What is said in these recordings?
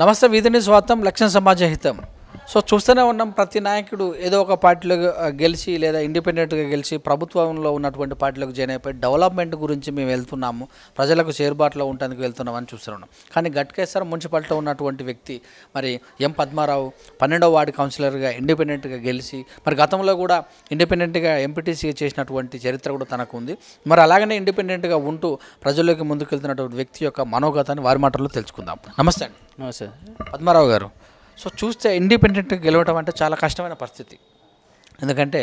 నమస్తే వీధిని స్వాతం లక్ష్యం సమాజ హితం. సో చూస్తూనే ఉన్నాం, ప్రతి నాయకుడు ఏదో ఒక పార్టీలో గెలిచి లేదా ఇండిపెండెంట్గా గెలిచి ప్రభుత్వంలో ఉన్నటువంటి పార్టీలకు జాయిన్ అయిపోయి డెవలప్మెంట్ గురించి మేము వెళ్తున్నాము, ప్రజలకు చేరుబాటులో ఉండడానికి వెళ్తున్నామని చూస్తున్నాం. కానీ గట్కేశ్వరం మున్సిపాలిటీలో ఉన్నటువంటి వ్యక్తి మరి ఎం పద్మారావు 12వ వార్డు కౌన్సిలర్గా ఇండిపెండెంట్గా గెలిచి మరి గతంలో కూడా ఇండిపెండెంట్గా ఎంపీటీసీ చేసినటువంటి చరిత్ర కూడా తనకు ఉంది. మరి అలాగనే ఇండిపెండెంట్గా ఉంటూ ప్రజల్లోకి ముందుకెళ్తున్నటువంటి వ్యక్తి యొక్క మనోగతాన్ని వారి మాటల్లో తెలుసుకుందాం. నమస్తే అండి. నమస్తే పద్మారావు గారు. సో చూస్తే ఇండిపెండెంట్గా గెలవడం అంటే చాలా కష్టమైన పరిస్థితి. ఎందుకంటే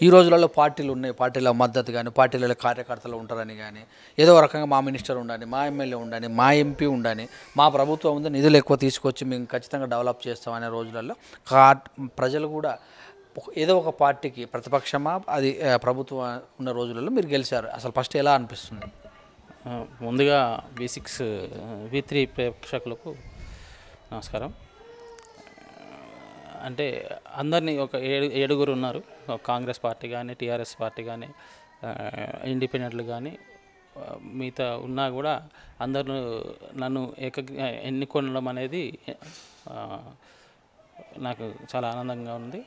ఈ రోజులలో పార్టీలు ఉన్నాయి, పార్టీల మద్దతు కానీ పార్టీలలో కార్యకర్తలు ఉంటారని కానీ ఏదో రకంగా మా మినిస్టర్ ఉండాలి, మా ఎమ్మెల్యే ఉండాలి, మా ఎంపీ ఉండాలి, మా ప్రభుత్వం ఉంది, నిధులు ఎక్కువ తీసుకొచ్చి మేము ఖచ్చితంగా డెవలప్ చేస్తామనే రోజులలో ప్రజలు కూడా ఏదో ఒక పార్టీకి ప్రతిపక్షమా అది ప్రభుత్వం ఉన్న రోజులలో మీరు గెలిచారు. అసలు ఫస్ట్ ఎలా అనిపిస్తుంది? ముందుగా V6 V3 ప్రేక్షకులకు నమస్కారం. అంటే అందరినీ ఒక ఏడుగురు ఉన్నారు, కాంగ్రెస్ పార్టీ కానీ టీఆర్ఎస్ పార్టీ కానీ ఇండిపెండెంట్లు కానీ మిగతా ఉన్నా కూడా అందరూ నన్ను ఎన్నుకొనడం అనేది నాకు చాలా ఆనందంగా ఉంది.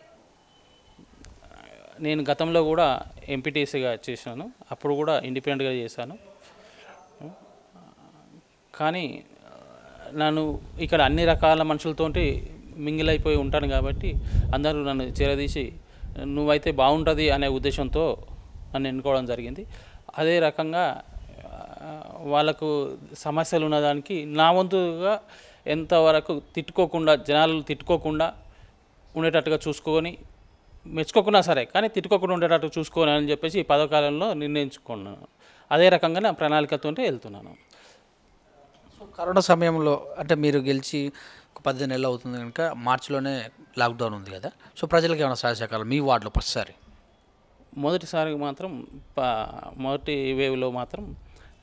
నేను గతంలో కూడా ఎంపీటీసీగా చేశాను, అప్పుడు కూడా ఇండిపెండెంట్గా చేశాను. కానీ నన్ను ఇక్కడ అన్ని రకాల మనుషులతోటి మింగిల్ అయిపోయి ఉంటాను కాబట్టి అందరూ నన్ను చేరదీసి నువ్వైతే బాగుంటుంది అనే ఉద్దేశంతో నన్ను ఎన్నుకోవడం జరిగింది. అదే రకంగా వాళ్ళకు సమస్యలు ఉన్నదానికి నా వంతుగా ఎంతవరకు తిట్టుకోకుండా, జనాలు తిట్టుకోకుండా ఉండేటట్టుగా చూసుకొని, మెచ్చుకోకున్నా సరే కానీ తిట్టుకోకుండా ఉండేటట్టు చూసుకోని అని చెప్పేసి ఈ పదకాలంలో నిర్ణయించుకున్నాను. అదే రకంగా నా ప్రణాళికతో వెళ్తున్నాను. సో కరోనా సమయంలో అంటే మీరు గెలిచి ఒక 10 నెలలు అవుతుంది కనుక మార్చిలోనే లాక్డౌన్ ఉంది కదా, సో ప్రజలకు ఏమైనా సహాయ సహకారాలు మీ వార్డులో ఫస్ట్సారి? మొదటిసారి మాత్రం మొదటి వేవ్లో మాత్రం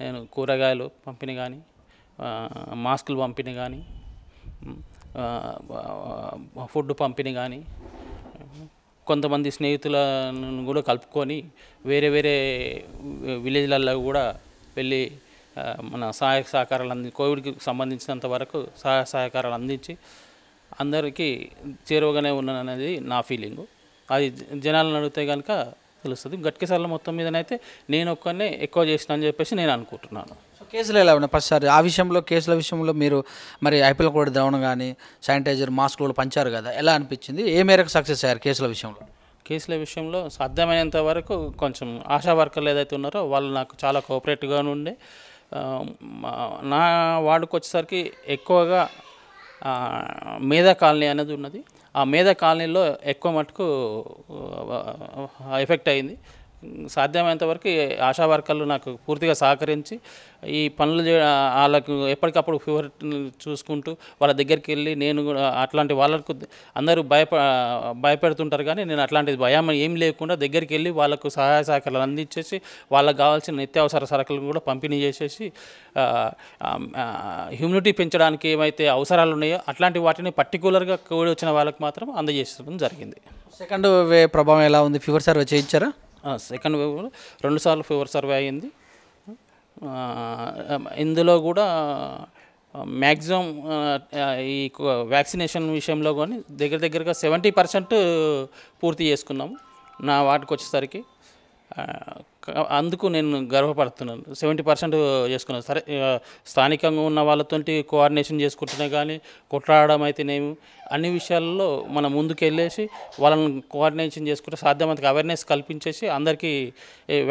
నేను కూరగాయలు పంపిణీ కానీ, మాస్కులు పంపిణీ కానీ, ఫుడ్ పంపిణీ కానీ, కొంతమంది స్నేహితులను కూడా కలుపుకొని వేరే వేరే విలేజ్లలో కూడా వెళ్ళి మన సహాయ సహకారాలు కోవిడ్కి సంబంధించినంత వరకు సహాయ సహకారాలు అందించి అందరికీ చేరువగానే ఉన్నాను అనేది నా ఫీలింగు. అది జనాలను అడిగితే కనుక తెలుస్తుంది. గట్కేసర్ల మొత్తం మీదనైతే నేను ఒక్కనే ఎక్కువ చేసిన అని చెప్పేసి నేను అనుకుంటున్నాను. సో కేసులు ఎలా ఉన్నాయి ఫస్ట్సారి? ఆ విషయంలో కేసుల విషయంలో మీరు మరి ఐపీఎల్ కూడా ద్రవణం కానీ శానిటైజర్ మాస్కులు కూడా పంచారు కదా, ఎలా అనిపించింది? ఏ మేరకు సక్సెస్ అయ్యారు కేసుల విషయంలో? కేసుల విషయంలో సాధ్యమైనంత వరకు కొంచెం ఆశా వర్కర్లు ఏదైతే ఉన్నారో వాళ్ళు నాకు చాలా కోఆపరేటివ్గా ఉండే. నా వార్డుకు వచ్చేసరికి ఎక్కువగా మేధా కాలనీ అనేది ఉన్నది. ఆ మేధా కాలనీలో ఎక్కువ మటుకు ఎఫెక్ట్ అయింది. సాధ్యమైనంత వరకు ఆశా వర్కర్లు నాకు పూర్తిగా సహకరించి ఈ పనులు వాళ్ళకు ఎప్పటికప్పుడు ఫీవర్ చూసుకుంటూ వాళ్ళ దగ్గరికి వెళ్ళి నేను కూడా అట్లాంటి వాళ్ళకు అందరూ భయపెడుతుంటారు కానీ నేను అట్లాంటిది భయం ఏం లేకుండా దగ్గరికి వెళ్ళి వాళ్ళకు సహాయ సహకారాలు అందించేసి వాళ్ళకు కావాల్సిన నిత్యావసర సరుకులను కూడా పంపిణీ చేసేసి హ్యూమినిటీ పెంచడానికి ఏమైతే అవసరాలు ఉన్నాయో అట్లాంటి వాటిని పర్టికులర్గా కోవిడ్ వచ్చిన వాళ్ళకి మాత్రం అందజేయడం జరిగింది. సెకండ్ వేవ్ ప్రభావం ఎలా ఉంది? Fever survey చేయించారా? సెకండ్ వేవ్లో 2 సార్లు ఫీవర్ సర్వే అయ్యింది. ఇందులో కూడా మ్యాక్సిమం ఈ వ్యాక్సినేషన్ విషయంలో కానీ దగ్గరగా 70% పూర్తి చేసుకున్నాము నా వాటికి వచ్చేసరికి. అందుకు నేను గర్వపడుతున్నాను. 70% చేసుకున్నాను. సరే స్థానికంగా ఉన్న వాళ్ళతో కోఆర్డినేషన్ చేసుకుంటున్నా కానీ కొట్లాడడం అయితేనేమి అన్ని విషయాల్లో మనం ముందుకు వెళ్ళేసి వాళ్ళని కోఆర్డినేషన్ చేసుకుంటే సాధ్యమంతగా అవేర్నెస్ కల్పించేసి అందరికీ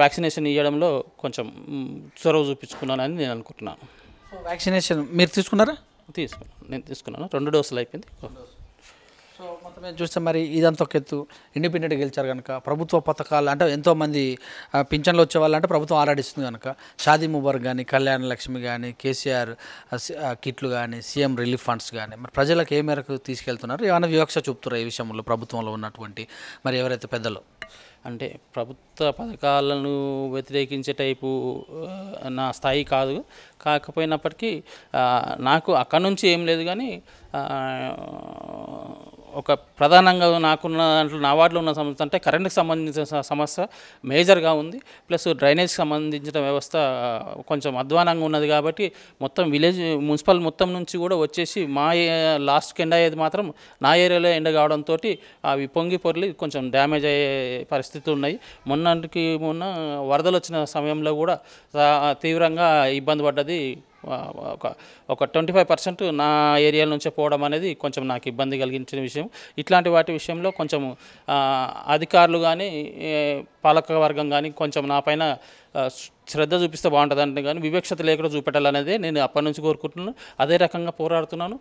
వ్యాక్సినేషన్ ఇవ్వడంలో కొంచెం చొరవ చూపించుకున్నానని నేను అనుకుంటున్నాను. వ్యాక్సినేషన్ మీరు తీసుకున్నారా? నేను తీసుకున్నాను. 2 డోసులు అయిపోయింది. సో మొత్తం చూస్తే మరి ఇదంతా ఒక ఎత్తు, ఇండిపెండెంట్గా గెలిచారు కనుక ప్రభుత్వ పథకాలు అంటే ఎంతోమంది పింఛన్లు వచ్చే వాళ్ళంటే ప్రభుత్వం ఆరాడిస్తుంది కనుక షాదీ ముబారక్ కానీ, కళ్యాణ లక్ష్మి కానీ, కేసీఆర్ కిట్లు కానీ, సీఎం రిలీఫ్ ఫండ్స్ కానీ మరి ప్రజలకు ఏ మేరకు తీసుకెళ్తున్నారు? ఏమైనా వివక్ష చూపుతారు ఈ విషయంలో ప్రభుత్వంలో ఉన్నటువంటి మరి ఎవరైతే పెద్దలు? అంటే ప్రభుత్వ పథకాలను వ్యతిరేకించే టైపు నా స్థాయి కాదు. కాకపోయినప్పటికీ నాకు అక్కడ నుంచి ఏం లేదు కానీ ఒక ప్రధానంగా నాకున్న దాంట్లో నా వార్డులో ఉన్న సమస్య అంటే కరెంటుకి సంబంధించిన సమస్య మేజర్గా ఉంది. ప్లస్ డ్రైనేజ్కి సంబంధించిన వ్యవస్థ కొంచెం అధ్వానంగా ఉన్నది కాబట్టి మొత్తం విలేజ్ మున్సిపల్ మొత్తం నుంచి కూడా వచ్చేసి మా లాస్ట్కి ఎండ్ అయ్యేది మాత్రం నా ఏరియాలో ఎండ కావడంతో అవి పొంగి పొర్లి కొంచెం డ్యామేజ్ అయ్యే పరిస్థితులు ఉన్నాయి. మొన్న వరదలు వచ్చిన సమయంలో కూడా తీవ్రంగా ఇబ్బంది పడ్డది. ఒక 25% నా ఏరియా నుంచే పోవడం అనేది కొంచెం నాకు ఇబ్బంది కలిగించిన విషయం. ఇట్లాంటి వాటి విషయంలో కొంచెం అధికారులు కానీ పాలక వర్గం కానీ కొంచెం నా పైన శ్రద్ధ చూపిస్తే బాగుంటుందంటే కానీ వివక్షత లేకుండా చూపెట్టాలనేదే నేను అప్పటి నుంచి కోరుకుంటున్నాను. అదే రకంగా పోరాడుతున్నాను.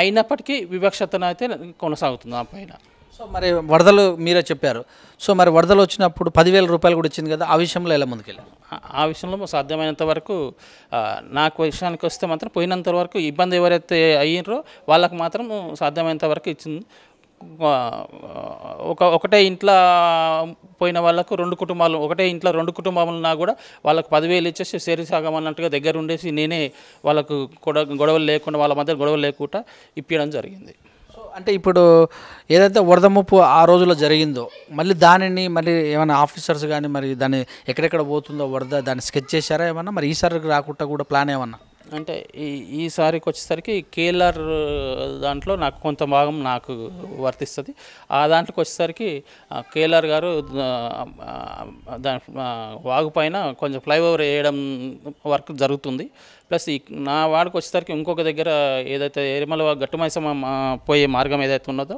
అయినప్పటికీ వివక్షతను అయితే కొనసాగుతుంది నా పైన. సో మరి వరదలు మీరే చెప్పారు. సో మరి వరదలు వచ్చినప్పుడు 10,000 రూపాయలు కూడా ఇచ్చింది కదా, ఆ విషయంలో ఎలా ముందుకెళ్ళారు? ఆ విషయంలో సాధ్యమైనంత వరకు నాకు విషయానికి వస్తే మాత్రం పోయినంత వరకు ఇబ్బంది ఎవరైతే అయ్యారో వాళ్ళకు మాత్రం సాధ్యమైనంత వరకు ఇచ్చింది. ఒకటే ఇంట్లో పోయిన వాళ్ళకు ఒకటే ఇంట్లో 2 కుటుంబాలు ఉన్నా కూడా వాళ్ళకు 10,000 ఇచ్చేసి సేరి సాగమన్నట్టుగా దగ్గర ఉండేసి నేనే వాళ్ళకు గొడవలు లేకుండా వాళ్ళ మధ్య గొడవలు లేకుండా ఇప్పించడం జరిగింది. అంటే ఇప్పుడు ఏదైతే వరద ముప్పు ఆ రోజుల్లో జరిగిందో మళ్ళీ దానిని ఏమైనా ఆఫీసర్స్ కానీ మరి దాన్ని ఎక్కడెక్కడ పోతుందో వరద దాన్ని స్కెచ్ చేశారా ఏమన్నా? మరి ఈసారికి రాకుండా కూడా ప్లాన్ ఏమన్నా? అంటే ఈసారికి వచ్చేసరికి కేఎల్ఆర్ దాంట్లో నాకు కొంత భాగం నాకు వర్తిస్తుంది. ఆ దాంట్లోకి వచ్చేసరికి కేఎల్ఆర్ గారు వాగు పైన కొంచెం ఫ్లైఓవర్ వేయడం వర్క్ జరుగుతుంది. ప్లస్ నా వాడికి వచ్చేసరికి ఇంకొక దగ్గర ఏదైతే ఎరిమల గట్టుమైసమ్మ పోయే మార్గం ఏదైతే ఉన్నదో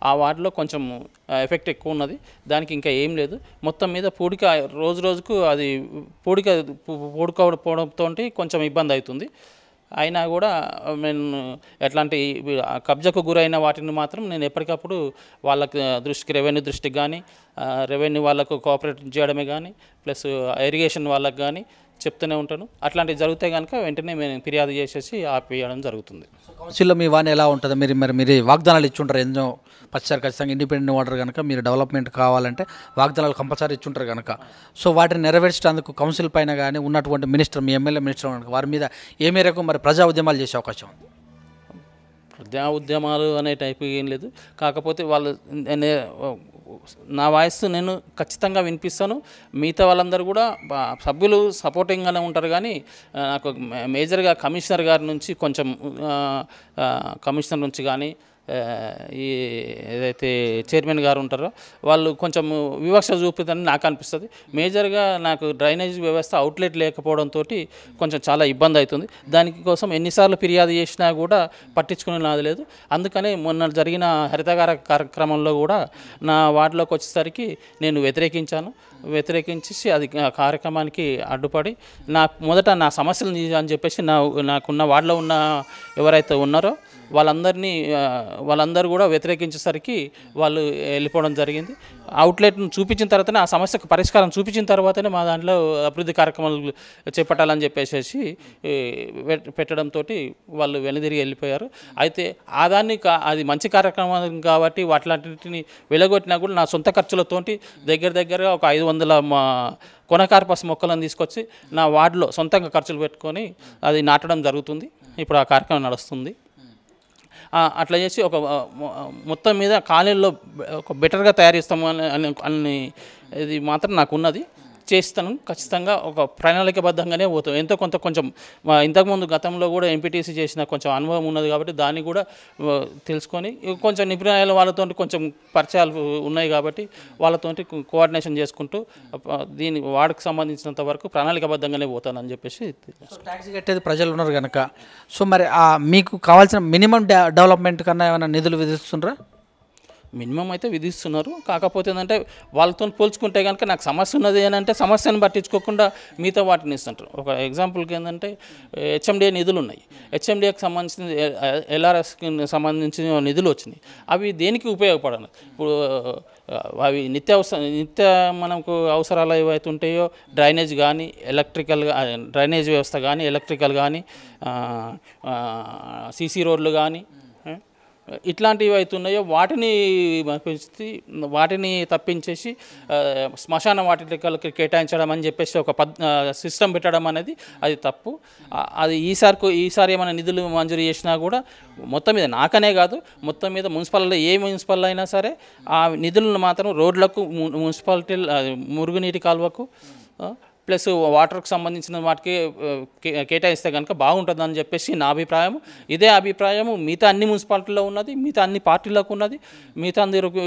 ఆ వాటిలో కొంచెం ఎఫెక్ట్ ఎక్కువ ఉన్నది. దానికి ఇంకా ఏం లేదు. మొత్తం మీద పూడిక రోజుకు అది పూడుకోవడంతో కొంచెం ఇబ్బంది అవుతుంది. అయినా కూడా నేను ఎట్లాంటి కబ్జాకు గురైన వాటిని మాత్రం నేను ఎప్పటికప్పుడు వాళ్ళకి రెవెన్యూ దృష్టికి కానీ రెవెన్యూ వాళ్ళకు కోఆపరేట్ చేయడమే కానీ ప్లస్ ఇరిగేషన్ వాళ్ళకి కానీ చెప్తూనే ఉంటాను. అట్లాంటివి జరిగితే కనుక వెంటనే మేము ఫిర్యాదు చేసేసి ఆపేయడం జరుగుతుంది. కౌన్సిల్లో మీ వాణి ఎలా ఉంటుంది? మీరు వాగ్దానాలు ఇచ్చుంటారు ఎన్నో పచ్చారు ఖచ్చితంగా ఇండిపెండెంట్ వాటర్ కనుక మీరు డెవలప్మెంట్ కావాలంటే వాగ్దానాలు కంపల్సరీ ఇచ్చుంటారు కనుక సో వాటిని నెరవేర్చడానికి కౌన్సిల్ పైన కానీ ఉన్నటువంటి మినిస్టర్ మీ ఎమ్మెల్యే మినిస్టర్ కనుక వారి మీద ఏ మేరకు మరి ప్రజా ఉద్యమాలు చేసే అవకాశం ఉంది? ప్రజా ఉద్యమాలు అనే టైపు ఏం లేదు. కాకపోతే వాళ్ళు నా వాయిస్ నేను ఖచ్చితంగా వినిపిస్తాను. మిగతా వాళ్ళందరూ కూడా సభ్యులు సపోర్టింగ్గానే ఉంటారు. కానీ నాకు మేజర్గా కమిషనర్ గారి నుంచి కొంచెం కమిషనర్ నుంచి కానీ ఈ ఏదైతే చైర్మన్ గారు ఉంటారో వాళ్ళు కొంచెం వివక్ష చూపుతుందని నాకు అనిపిస్తుంది. మేజర్గా నాకు డ్రైనేజ్ వ్యవస్థ అవుట్లెట్ లేకపోవడంతో కొంచెం చాలా ఇబ్బంది అవుతుంది. దానికోసం ఎన్నిసార్లు ఫిర్యాదు చేసినా కూడా పట్టించుకునే నాది లేదు. అందుకని మొన్న జరిగిన హరితకార కార్యక్రమంలో కూడా నా వార్డులోకి వచ్చేసరికి నేను వ్యతిరేకించేసి అది కార్యక్రమానికి అడ్డుపడి మొదట నా సమస్యలు అని చెప్పేసి నాకున్న వార్డులో ఉన్న ఎవరైతే ఉన్నారో వాళ్ళందరూ కూడా వ్యతిరేకించేసరికి వాళ్ళు వెళ్ళిపోవడం జరిగింది. అవుట్లెట్ను చూపించిన తర్వాతనే ఆ సమస్యకు పరిష్కారం చూపించిన తర్వాతనే మా దాంట్లో అభివృద్ధి కార్యక్రమాలు చేపట్టాలని చెప్పేసి పెట్టడంతో వాళ్ళు వెనుదిరిగి వెళ్ళిపోయారు. అయితే అది మంచి కార్యక్రమం కాబట్టి వాటిని వెలగొట్టినా కూడా నా సొంత ఖర్చులతోటి దగ్గరగా ఒక 500 కొనకార్పస్ మొక్కలను తీసుకొచ్చి నా వార్డులో సొంతంగా ఖర్చులు పెట్టుకొని అది నాటడం జరుగుతుంది. ఇప్పుడు ఆ కార్యక్రమం నడుస్తుంది. అట్లా చేసి మొత్తం మీద కాలనీలో ఒక బెటర్గా తయారు చేస్తాము అని ఇది మాత్రం నాకు ఉన్నది. చేస్తాను ఖచ్చితంగా. ఒక ప్రణాళికబద్ధంగానే పోతాం. ఎంతో కొంచెం ఇంతకుముందు గతంలో కూడా ఎంపీటీసీ చేసిన కొంచెం అనుభవం ఉన్నది కాబట్టి దాన్ని కూడా తెలుసుకొని కొంచెం నిపుణుల వాళ్ళతో కొంచెం పరిచయాలు ఉన్నాయి కాబట్టి వాళ్ళతో కోఆర్డినేషన్ చేసుకుంటూ వాడికి సంబంధించినంత వరకు ప్రణాళికబద్ధంగానే పోతానని చెప్పేసి. ట్యాక్స్ కట్టేది ప్రజలు ఉన్నారు కనుక సో మరి మీకు కావాల్సిన మినిమం డెవలప్మెంట్ కన్నా ఏమైనా నిధులు విధిస్తున్నారా? మినిమం అయితే విధిస్తున్నారు. కాకపోతే ఏంటంటే వాళ్ళతో పోల్చుకుంటే కనుక నాకు సమస్య ఉన్నది అంటే సమస్యను పట్టించుకోకుండా మిగతా వాటిని ఇస్తుంటారు. ఒక ఎగ్జాంపుల్కి ఏంటంటే హెచ్ఎండిఏ నిధులు ఉన్నాయి. హెచ్ఎండిఏకి సంబంధించిన ఎల్ఆర్ఎస్కి సంబంధించిన నిధులు వచ్చినాయి. అవి దేనికి ఉపయోగపడాలి? ఇప్పుడు అవి నిత్య మనకు అవసరాలు ఏవైతే ఉంటాయో డ్రైనేజ్ కానీ డ్రైనేజ్ వ్యవస్థ కానీ ఎలక్ట్రికల్ కానీ సీసీ రోడ్లు కానీ ఇట్లాంటివి అవుతున్నాయో వాటిని తప్పించేసి శ్మశాన వాటికలకి కేటాయించడం అని చెప్పేసి ఒక సిస్టమ్ పెట్టడం అనేది అది తప్పు. అది ఈసారి ఏమైనా నిధులు మంజూరు చేసినా కూడా మొత్తం మీద నాకనే కాదు, మొత్తం మీద మున్సిపల్ అయినా సరే ఆ నిధులను మాత్రం రోడ్లకు, మున్సిపాలిటీ మురుగునీటి కాలువకు ప్లస్ వాటర్కి సంబంధించిన వాటికి కేటాయిస్తే కనుక బాగుంటుందని చెప్పేసి నా అభిప్రాయం. ఇదే అభిప్రాయం మిగతా అన్ని మున్సిపాలిటీలో ఉన్నది, మిగతా అన్ని పార్టీలకు ఉన్నది, మిగతా అందరికి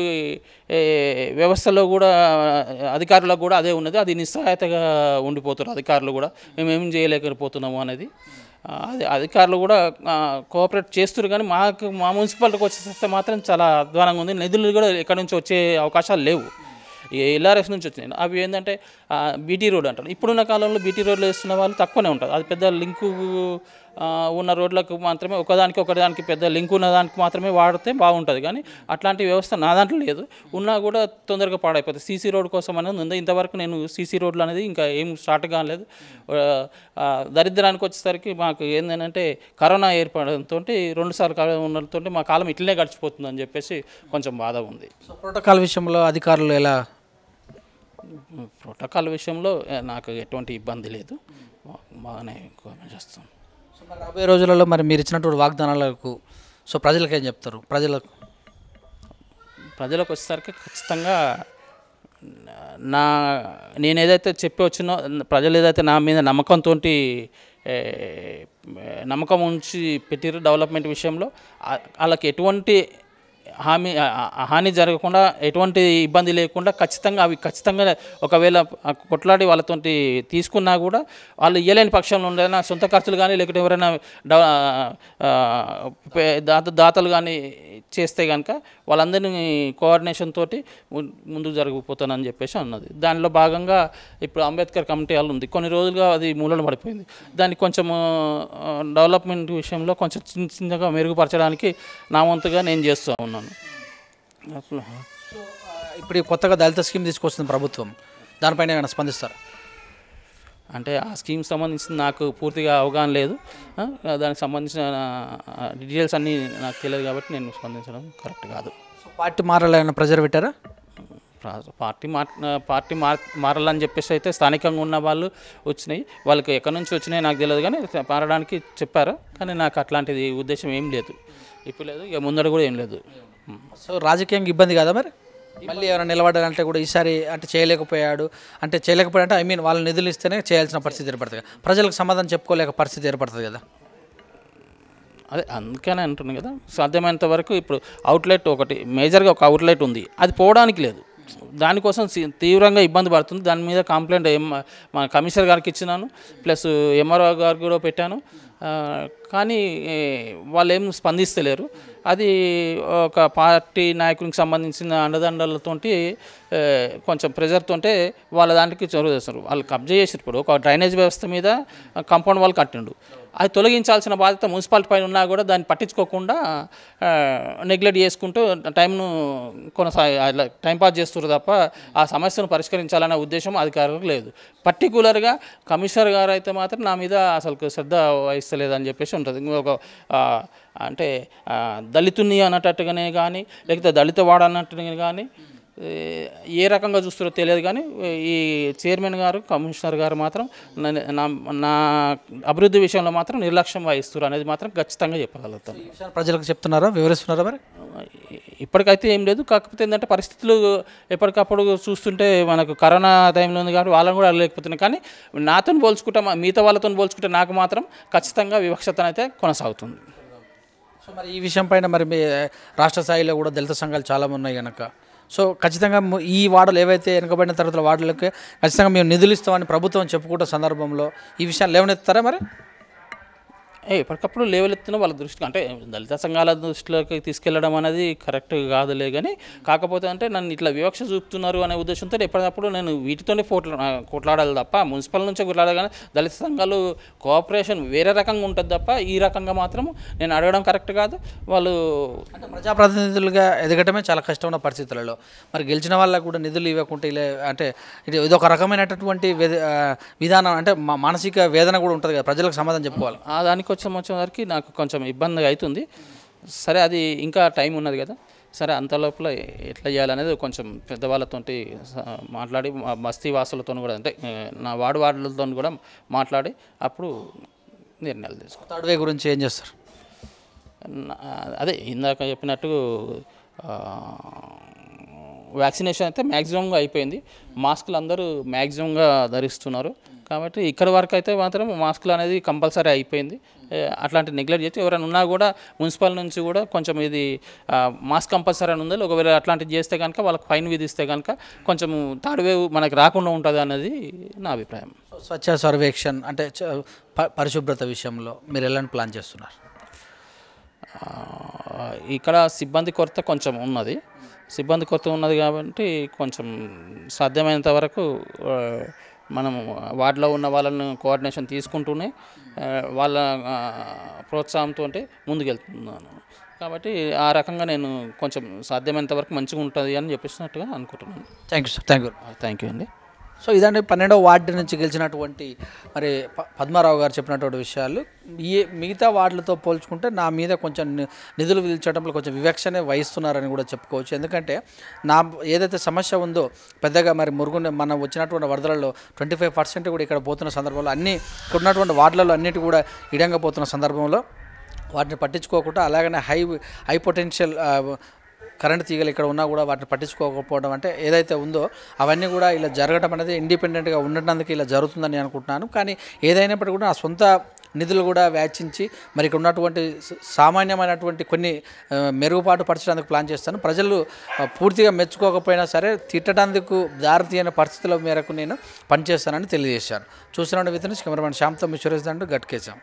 వ్యవస్థలో కూడా అధికారులకు కూడా అదే ఉన్నది. అది నిస్సహాయతగా ఉండిపోతున్నారు అధికారులు కూడా, మేమేం చేయలేకపోతున్నాము అనేది. అది అధికారులు కూడా కోఆపరేట్ చేస్తారు, కానీ మా మున్సిపాలిటీకి వచ్చేస్తే మాత్రం చాలా అధ్వానంగా ఉంది. నిధులు కూడా ఎక్కడి నుంచి వచ్చే అవకాశాలు లేవు. ఎల్ఆర్ఎస్ నుంచి వచ్చినాయి. అవి ఏంటంటే బీటీ రోడ్ అంటారు. ఇప్పుడున్న కాలంలో బీటీ రోడ్లు వేస్తున్న వాళ్ళు తక్కువనే ఉంటారు. అది పెద్ద లింకు ఉన్న రోడ్లకు మాత్రమే ఒకదానికి పెద్ద లింక్ ఉన్న దానికి మాత్రమే వాడితే బాగుంటుంది. కానీ అట్లాంటి వ్యవస్థ నా దాంట్లో లేదు. ఉన్నా కూడా తొందరగా పాడైపోతుంది. సీసీ రోడ్ కోసం అనేది ఉంది. ఇంతవరకు నేను సీసీ రోడ్లు అనేది ఇంకా ఏం స్టార్ట్ కాలేదు. దరిద్రానికి వచ్చేసరికి మాకు ఏంటంటే కరోనా ఏర్పడంతో 2 సార్లు కరోనా ఉండడంతో మా కాలం ఇట్లనే గడిచిపోతుందని చెప్పేసి కొంచెం బాధ ఉంది. సో ప్రోటోకాల్ విషయంలో అధికారులు ఎలా? ప్రోటోకాల్ విషయంలో నాకు ఎటువంటి ఇబ్బంది లేదు, బాగానే చేస్తాం. సో మరి రాబోయే రోజులలో మరి మీరు ఇచ్చినటువంటి వాగ్దానాలకు సో ప్రజలకు ఏం చెప్తారు? ప్రజలకు వచ్చేసరికి ఖచ్చితంగా నేను ఏదైతే చెప్పి వచ్చినో, ప్రజలు ఏదైతే నా మీద నమ్మకం ఉంచి పెట్టిరు డెవలప్మెంట్ విషయంలో, వాళ్ళకి ఎటువంటి హాని జరగకుండా, ఎటువంటి ఇబ్బంది లేకుండా ఖచ్చితంగా ఒకవేళ కొట్లాడి వాళ్ళతో తీసుకున్నా కూడా వాళ్ళు ఇయ్యలేని పక్షంలో ఉండైనా సొంత ఖర్చులు కానీ లేకపోతే ఎవరైనా దాతలు కానీ చేస్తే కనుక వాళ్ళందరినీ కోఆర్డినేషన్ తోటి ముందుకు జరిగిపోతానని చెప్పేసి అన్నది. దానిలో భాగంగా ఇప్పుడు అంబేద్కర్ కమిటీ హాల్ ఉంది. కొన్ని రోజులుగా అది మూలన పడిపోయింది. దాన్ని కొంచెం డెవలప్మెంట్ విషయంలో కొంచెం చిన్నగా మెరుగుపరచడానికి నా వంతుగా నేను చేస్తూ ఉన్నాను. ఇప్పుడు కొత్తగా దళిత స్కీమ్ తీసుకొస్తుంది ప్రభుత్వం, దానిపైన ఏమైనా స్పందిస్తారు? అంటే ఆ స్కీమ్ సంబంధించి నాకు పూర్తిగా అవగాహన లేదు. దానికి సంబంధించిన డీటెయిల్స్ అన్నీ నాకు తెలియదు కాబట్టి నేను స్పందించడం కరెక్ట్ కాదు. సో పార్టీ మారాలన్న ప్రెజర్ పెట్టారా? పార్టీ మారాలని చెప్పేసి అయితే స్థానికంగా ఉన్న వాళ్ళు వచ్చినాయి. వాళ్ళకి ఎక్కడి నుంచి వచ్చినాయి నాకు తెలియదు, కానీ మారడానికి చెప్పారు. కానీ నాకు అట్లాంటిది ఉద్దేశం ఏం లేదు, ఇప్పుడు లేదు, ఇక ముందర కూడా ఏం లేదు. సో రాజకీయంగా ఇబ్బంది కదా మరి? మళ్ళీ ఎవరైనా నిలబడాలంటే కూడా ఈసారి అంటే చేయలేకపోయాడు అంటే ఐ మీన్ వాళ్ళు నిధులు ఇస్తేనే చేయాల్సిన పరిస్థితి ఏర్పడుతుంది. ప్రజలకు సమాధానం చెప్పుకోలేక పరిస్థితి ఏర్పడుతుంది కదా. అదే అందుకనే అంటున్నాను కదా, సాధ్యమైనంత వరకు ఇప్పుడు అవుట్లెట్ ఒకటి మేజర్గా ఒక అవుట్లెట్ ఉంది, అది పోవడానికి లేదు. దానికోసం తీవ్రంగా ఇబ్బంది పడుతుంది. దాని మీద కంప్లైంట్ మా కమిషనర్ గారికి ఇచ్చినాను, ప్లస్ ఎంఆర్ఓ గారికి కూడా పెట్టాను. కానీ వాళ్ళు ఏం స్పందిస్తలేరు. అది ఒక పార్టీ నాయకునికి సంబంధించిన అండదండలతోటి కొంచెం ప్రెజర్తోంటే వాళ్ళ దానికి చొరవ చేస్తారు. వాళ్ళు కబ్జా చేసి ఇప్పుడు ఒక డ్రైనేజ్ వ్యవస్థ మీద కాంపౌండ్ వాళ్ళు కట్టిండు. అది తొలగించాల్సిన బాధ్యత మున్సిపాలిటీ పైన ఉన్నా కూడా దాన్ని పట్టించుకోకుండా నెగ్లెక్ట్ చేసుకుంటూ టైంపాస్ చేస్తారు తప్ప ఆ సమస్యను పరిష్కరించాలనే ఉద్దేశం అధికారులకు లేదు. పర్టికులర్గా కమిషనర్ గారు అయితే మాత్రం నా మీద అసలు శ్రద్ధ వహిస్తలేదని చెప్పేసి ఉంటుంది. ఇంకొక అంటే దళితుని అన్నట్టుగానే కానీ లేకపోతే దళిత వాడు అన్నట్టుగా కానీ ఏ రకంగా చూస్తారో తెలియదు. కానీ ఈ చైర్మన్ గారు కమిషనర్ గారు మాత్రం నా అభివృద్ధి విషయంలో మాత్రం నిర్లక్ష్యం వహిస్తారు అనేది మాత్రం ఖచ్చితంగా చెప్పగలుగుతాను. ప్రజలకు చెప్తున్నారా, వివరిస్తున్నారా? మరి ఇప్పటికైతే ఏం లేదు. కాకపోతే ఏంటంటే పరిస్థితులు ఎప్పటికప్పుడు చూస్తుంటే మనకు కరోనా టైంలో ఉంది కాబట్టి వాళ్ళని కూడా లేకపోతున్నాయి. కానీ నాతో పోల్చుకుంటే మిగతా వాళ్ళతో పోల్చుకుంటే నాకు మాత్రం ఖచ్చితంగా వివక్షత అయితే కొనసాగుతుంది. సో మరి ఈ విషయం పైన మరి మీ రాష్ట్ర స్థాయిలో కూడా దళిత సంఘాలు చాలామంది ఉన్నాయి కనుక సో ఖచ్చితంగా ఈ వార్డులు ఏవైతే వెనుకబడిన తరగతుల వార్డులకి ఖచ్చితంగా మేము నిధులు ఇస్తామని ప్రభుత్వం చెప్పుకుంటున్న సందర్భంలో ఈ విషయాలు లేవనెత్తారా? మరి ఎప్పటికప్పుడు లేవలెత్తిన వాళ్ళ దృష్టికి అంటే దళిత సంఘాల దృష్టిలోకి తీసుకెళ్లడం అనేది కరెక్ట్ కాదులే. కానీ కాకపోతే అంటే నన్ను ఇట్లా వివక్ష చూపుతున్నారు అనే ఉద్దేశంతో ఎప్పటికప్పుడు నేను వీటితోనే కొట్లాడాలి తప్ప మున్సిపల్ నుంచే కొట్లాడాలి. కానీ దళిత సంఘాలు కోఆపరేషన్ వేరే రకంగా ఉంటుంది తప్ప ఈ రకంగా మాత్రం నేను అడగడం కరెక్ట్ కాదు. వాళ్ళు అంటే ప్రజాప్రతినిధులుగా ఎదగటమే చాలా కష్టమైన పరిస్థితులలో మరి గెలిచిన వాళ్ళకు కూడా నిధులు ఇవ్వకుంటే ఇలా అంటే ఇది ఒక రకమైనటువంటి విధానం అంటే మానసిక వేదన కూడా ఉంటుంది కదా, ప్రజలకు సమాధానం చెప్పుకోవాలి. దానికి వచ్చేసరికి నాకు కొంచెం ఇబ్బందిగా అవుతుంది. సరే అది ఇంకా టైం ఉన్నది కదా, సరే అంత లోపల ఎట్లా చేయాలనేది కొంచెం పెద్దవాళ్ళతోటి మాట్లాడి బస్తీ వాసులతో కూడా అంటే నా వార్డులతో కూడా మాట్లాడి అప్పుడు నిర్ణయాలు తీసుకుంటాం. థర్డ్ వే గురించి ఏం చేస్తారు? అదే ఇందాక చెప్పినట్టు వ్యాక్సినేషన్ అయితే మ్యాక్సిమంగా అయిపోయింది. మాస్కులు అందరూ మ్యాక్సిమంగా ధరిస్తున్నారు కాబట్టి ఇక్కడ వరకు అయితే మాత్రం మాస్కులు అనేది కంపల్సరీ అయిపోయింది. అట్లాంటి నెగ్లెక్ట్ చేస్తే ఎవరైనా ఉన్నా కూడా మున్సిపల్ నుంచి కూడా కొంచెం ఇది మాస్క్ కంపల్సరీ అని ఉంది. ఒకవేళ అట్లాంటివి చేస్తే కనుక వాళ్ళకి ఫైన్ విధిస్తే కనుక కొంచెం థర్డ్ వేవ్ మనకి రాకుండా ఉంటుంది అనేది నా అభిప్రాయం. స్వచ్ఛ సర్వేక్షణ్ అంటే పరిశుభ్రత విషయంలో మీరు ఎలాంటి ప్లాన్ చేస్తున్నారు? ఇక్కడ సిబ్బంది కొరత కొంచెం ఉన్నది. సిబ్బంది కొరత ఉన్నది కాబట్టి కొంచెం సాధ్యమైనంత వరకు మనం వార్డులో ఉన్న వాళ్ళని కోఆర్డినేషన్ తీసుకుంటూనే వాళ్ళ ప్రోత్సాహంతో ముందుకెళ్తున్నాను. కాబట్టి ఆ రకంగా నేను కొంచెం సాధ్యమైనంత వరకు మంచిగా ఉంటుంది అని చెప్పేసినట్టుగా అనుకుంటున్నాను. Thank you sir. Thank you అండి. సో ఇదండి 12వ వార్డు నుంచి గెలిచినటువంటి మరి పద్మారావు గారు చెప్పినటువంటి విషయాలు. మిగతా వార్డులతో పోల్చుకుంటే నా మీద కొంచెం నిధులు విధించడంలో కొంచెం వివక్షనే వహిస్తున్నారని కూడా చెప్పుకోవచ్చు. ఎందుకంటే నా ఏదైతే సమస్య ఉందో పెద్దగా మరి మనం వచ్చినటువంటి వరదలలో 25% కూడా ఇక్కడ పోతున్న సందర్భంలో అన్నీ ఇక్కడ ఉన్నటువంటి వార్డులలో అన్నిటి కూడా ఇడంగా పోతున్న సందర్భంలో వాటిని పట్టించుకోకుండా అలాగనే హై పొటెన్షియల్ కరెంట్ తీగలు ఇక్కడ ఉన్నా కూడా వాటిని పట్టించుకోకపోవడం అంటే ఏదైతే ఉందో అవన్నీ కూడా ఇలా జరగడం అనేది ఇండిపెండెంట్గా ఉండడానికి ఇలా జరుగుతుందని అనుకుంటున్నాను. కానీ ఏదైనప్పటికీ కూడా నా సొంత నిధులు కూడా వ్యాచించి మరి ఇక్కడ ఉన్నటువంటి సామాన్యమైనటువంటి కొన్ని మెరుగుపాటు పరచడానికి ప్లాన్ చేస్తాను. ప్రజలు పూర్తిగా మెచ్చుకోకపోయినా సరే తిట్టడానికి దారితీయని పరిస్థితుల మేరకు నేను పనిచేస్తానని తెలియజేశాను. చూస్తున్నాను with cameraman శ్యామ్తో me Suresh Dandu గట్కేశాం.